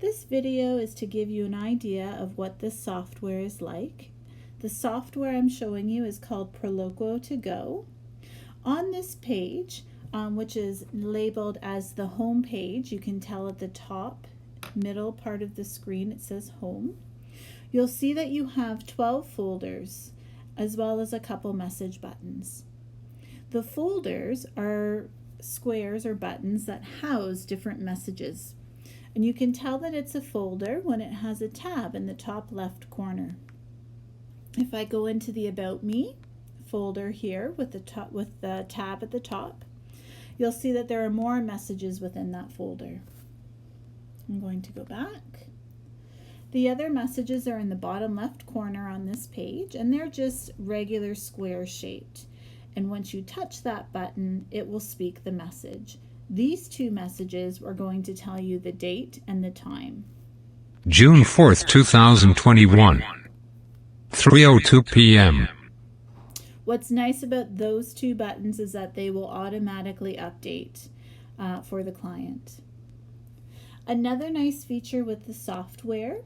This video is to give you an idea of what this software is like. The software I'm showing you is called Proloquo To Go. On this page, which is labeled as the home page, you can tell at the top middle part of the screen it says home. You'll see that you have 12 folders as well as a couple message buttons. The folders are squares or buttons that house different messages. And you can tell that it's a folder when it has a tab in the top left corner. If I go into the About Me folder here with the tab at the top, you'll see that there are more messages within that folder. I'm going to go back. The other messages are in the bottom left corner on this page, and they're just regular square shaped. And once you touch that button, it will speak the message. These two messages are going to tell you the date and the time. June 4th, 2021, 3:02 p.m. What's nice about those two buttons is that they will automatically update for the client. Another nice feature with the software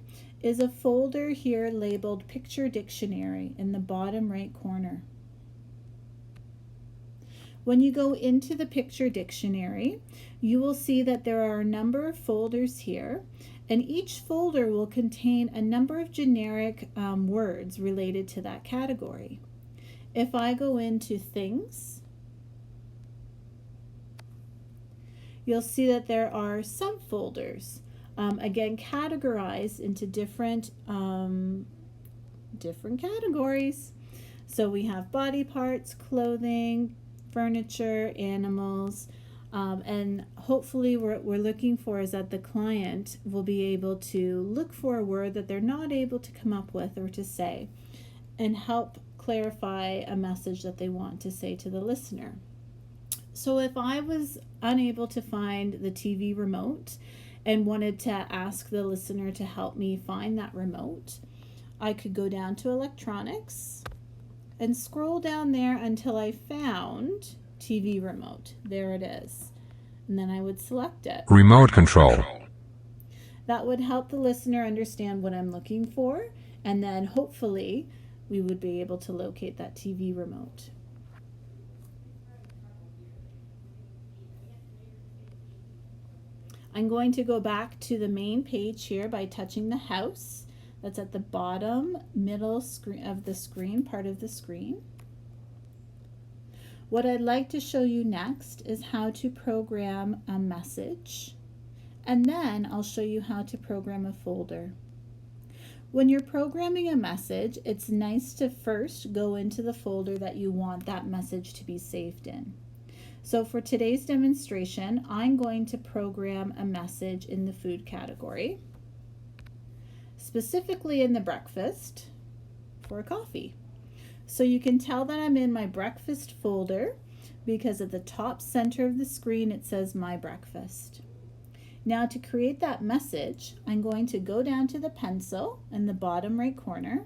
is a folder here labeled Picture Dictionary in the bottom right corner. When you go into the Picture Dictionary, you will see that there are a number of folders here, and each folder will contain a number of generic words related to that category. If I go into Things, you'll see that there are subfolders, again categorized into different categories. So we have body parts, clothing, furniture, animals, and hopefully what we're looking for is that the client will be able to look for a word that they're not able to come up with or to say and help clarify a message that they want to say to the listener. So if I was unable to find the TV remote and wanted to ask the listener to help me find that remote, I could go down to Electronics and scroll down there until I found TV remote. There it is. And then I would select it. Remote control. That would help the listener understand what I'm looking for, and then hopefully we would be able to locate that TV remote. I'm going to go back to the main page here by touching the house. That's at the bottom middle screen of the screen, part of the screen. What I'd like to show you next is how to program a message, and then I'll show you how to program a folder. When you're programming a message, it's nice to first go into the folder that you want that message to be saved in. So for today's demonstration, I'm going to program a message in the food category, specifically in the breakfast for a coffee. So you can tell that I'm in my breakfast folder because at the top center of the screen it says My Breakfast. Now to create that message, I'm going to go down to the pencil in the bottom right corner,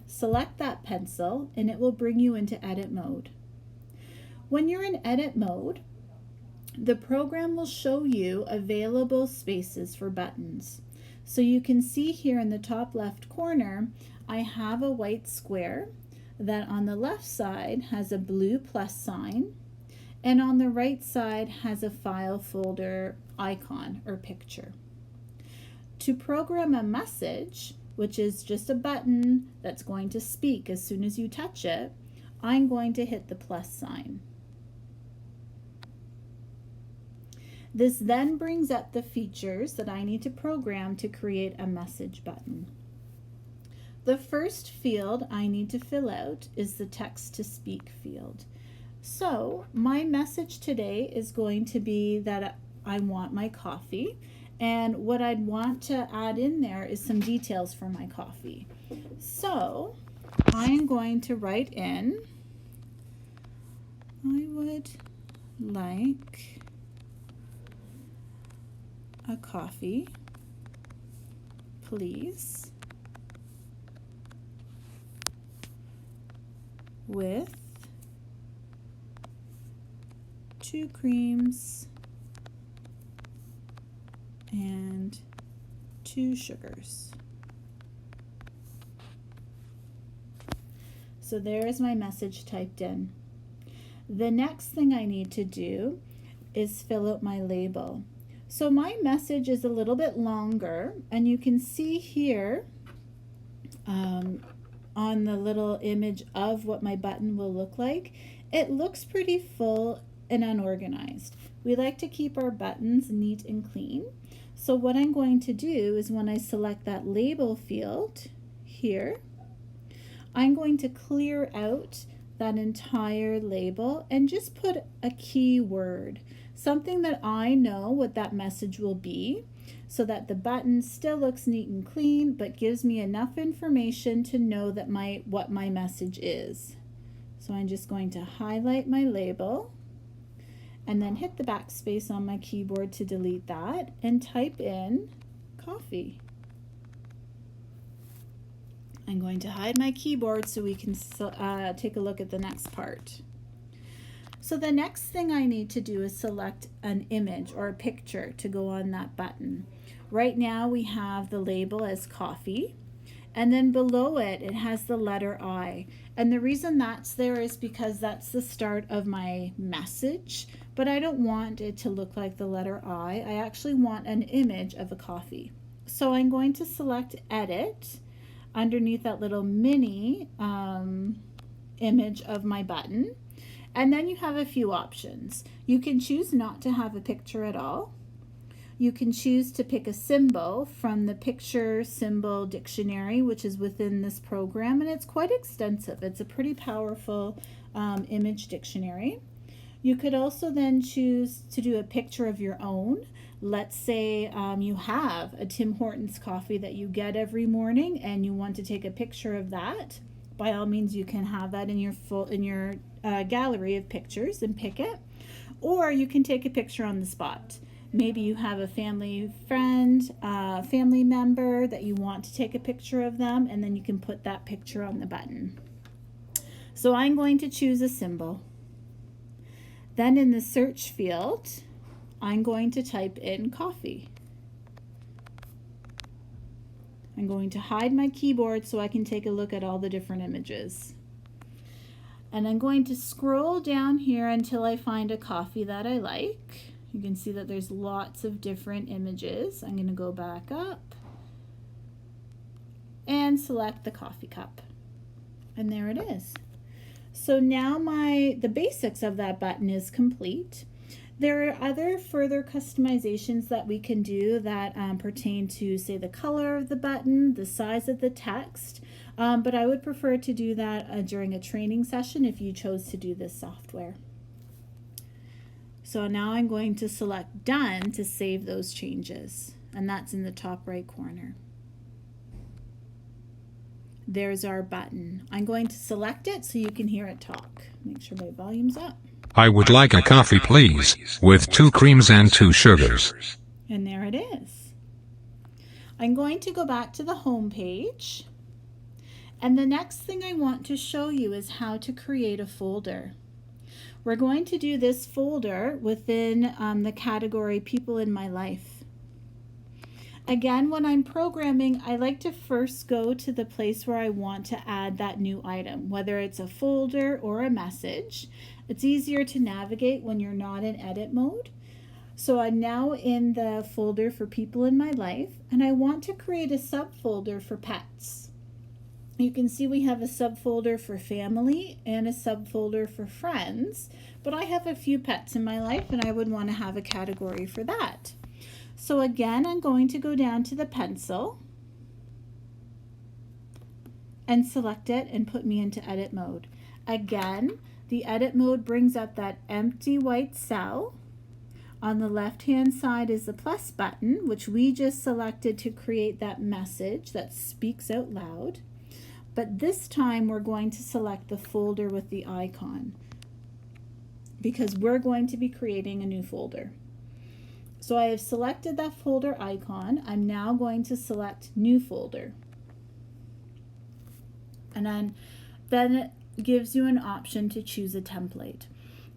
select that pencil, and it will bring you into edit mode. When you're in edit mode, the program will show you available spaces for buttons. So you can see here in the top left corner, I have a white square that on the left side has a blue plus sign, and on the right side has a file folder icon or picture. To program a message, which is just a button that's going to speak as soon as you touch it, I'm going to hit the plus sign. This then brings up the features that I need to program to create a message button. The first field I need to fill out is the text to speak field. So my message today is going to be that I want my coffee, and what I'd want to add in there is some details for my coffee. So I'm going to write in, I would like a coffee, please, with 2 creams 2 sugars. So there is my message typed in. The next thing I need to do is fill out my label. So my message is a little bit longer, and you can see here on the little image of what my button will look like, it looks pretty full and unorganized. We like to keep our buttons neat and clean. So what I'm going to do is when I select that label field here, I'm going to clear out that entire label and just put a keyword, something that I know what that message will be, so that the button still looks neat and clean but gives me enough information to know that what my message is. So I'm just going to highlight my label and then hit the backspace on my keyboard to delete that and type in coffee. I'm going to hide my keyboard so we can take a look at the next part. So the next thing I need to do is select an image or a picture to go on that button. Right now we have the label as coffee, and then below it, it has the letter I. And the reason that's there is because that's the start of my message, but I don't want it to look like the letter I. I actually want an image of a coffee. So I'm going to select Edit underneath that little mini image of my button. And then you have a few options. You can choose not to have a picture at all. You can choose to pick a symbol from the picture symbol dictionary, which is within this program, and it's quite extensive. It's a pretty powerful image dictionary. You could also then choose to do a picture of your own. Let's say you have a Tim Hortons coffee that you get every morning and you want to take a picture of that. By all means, you can have that in your gallery of pictures and pick it. Or you can take a picture on the spot. Maybe you have a family friend, family member that you want to take a picture of them, and then you can put that picture on the button. So I'm going to choose a symbol. Then in the search field, I'm going to type in coffee. I'm going to hide my keyboard so I can take a look at all the different images. And I'm going to scroll down here until I find a coffee that I like. You can see that there's lots of different images. I'm going to go back up and select the coffee cup. And there it is. So now the basics of that button is complete. There are other further customizations that we can do that pertain to, say, the color of the button, the size of the text, but I would prefer to do that during a training session if you chose to do this software. So now I'm going to select Done to save those changes, and that's in the top right corner. There's our button. I'm going to select it so you can hear it talk. Make sure my volume's up. I would like a coffee, please, with 2 creams and 2 sugars. And there it is. I'm going to go back to the home page, and the next thing I want to show you is how to create a folder. We're going to do this folder within the category People in My Life. Again, when I'm programming, I like to first go to the place where I want to add that new item, whether it's a folder or a message. It's easier to navigate when you're not in edit mode. So I'm now in the folder for People in My Life, and I want to create a subfolder for pets. You can see we have a subfolder for family and a subfolder for friends, but I have a few pets in my life and I would want to have a category for that. So again, I'm going to go down to the pencil and select it and put me into edit mode. Again, the edit mode brings up that empty white cell. On the left-hand side is the plus button, which we just selected to create that message that speaks out loud. But this time we're going to select the folder with the icon because we're going to be creating a new folder. So I have selected that folder icon. I'm now going to select new folder. And then it gives you an option to choose a template.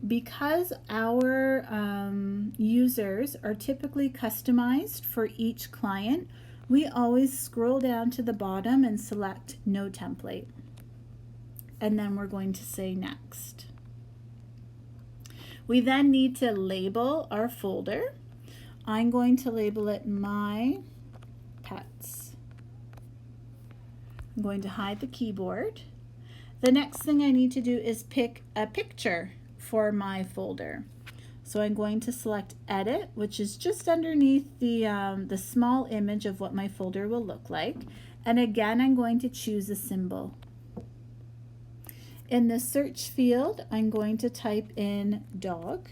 Because our users are typically customized for each client, we always scroll down to the bottom and select No Template. And then we're going to say Next. We then need to label our folder. I'm going to label it My Pets. I'm going to hide the keyboard. The next thing I need to do is pick a picture for my folder. So I'm going to select Edit, which is just underneath the small image of what my folder will look like. And again, I'm going to choose a symbol. In the search field, I'm going to type in dog,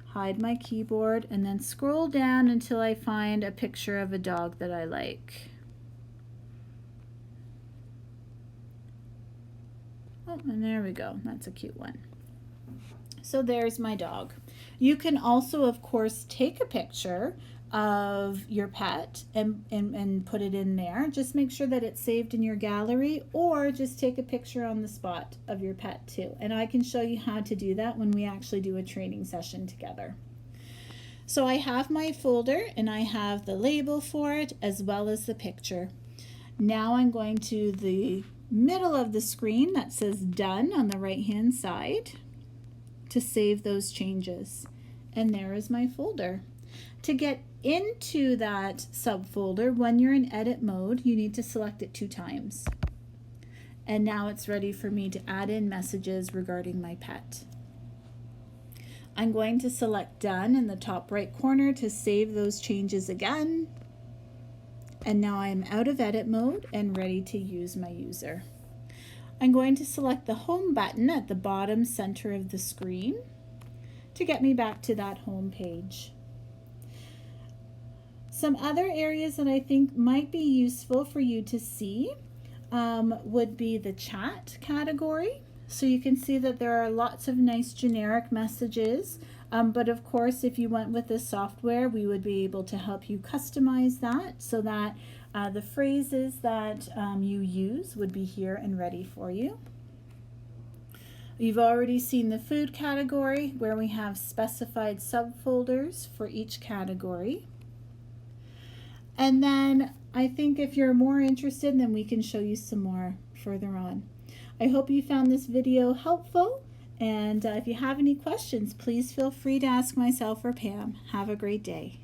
hide my keyboard, and then scroll down until I find a picture of a dog that I like. Oh, and there we go. That's a cute one. So there's my dog. You can also, of course, take a picture of your pet and put it in there. Just make sure that it's saved in your gallery, or just take a picture on the spot of your pet too. And I can show you how to do that when we actually do a training session together. So I have my folder and I have the label for it as well as the picture. Now I'm going to the middle of the screen that says Done on the right hand side to save those changes. And there is my folder. To get into that subfolder, when you're in edit mode, you need to select it 2 times. And now it's ready for me to add in messages regarding my pet. I'm going to select Done in the top right corner to save those changes again. And now I'm out of edit mode and ready to use my user. I'm going to select the home button at the bottom center of the screen to get me back to that home page. Some other areas that I think might be useful for you to see would be the chat category. So you can see that there are lots of nice generic messages, but of course if you went with this software, we would be able to help you customize that so that the phrases that you use would be here and ready for you. You've already seen the food category where we have specified subfolders for each category. And then I think if you're more interested, then we can show you some more further on. I hope you found this video helpful, and if you have any questions, please feel free to ask myself or Pam. Have a great day.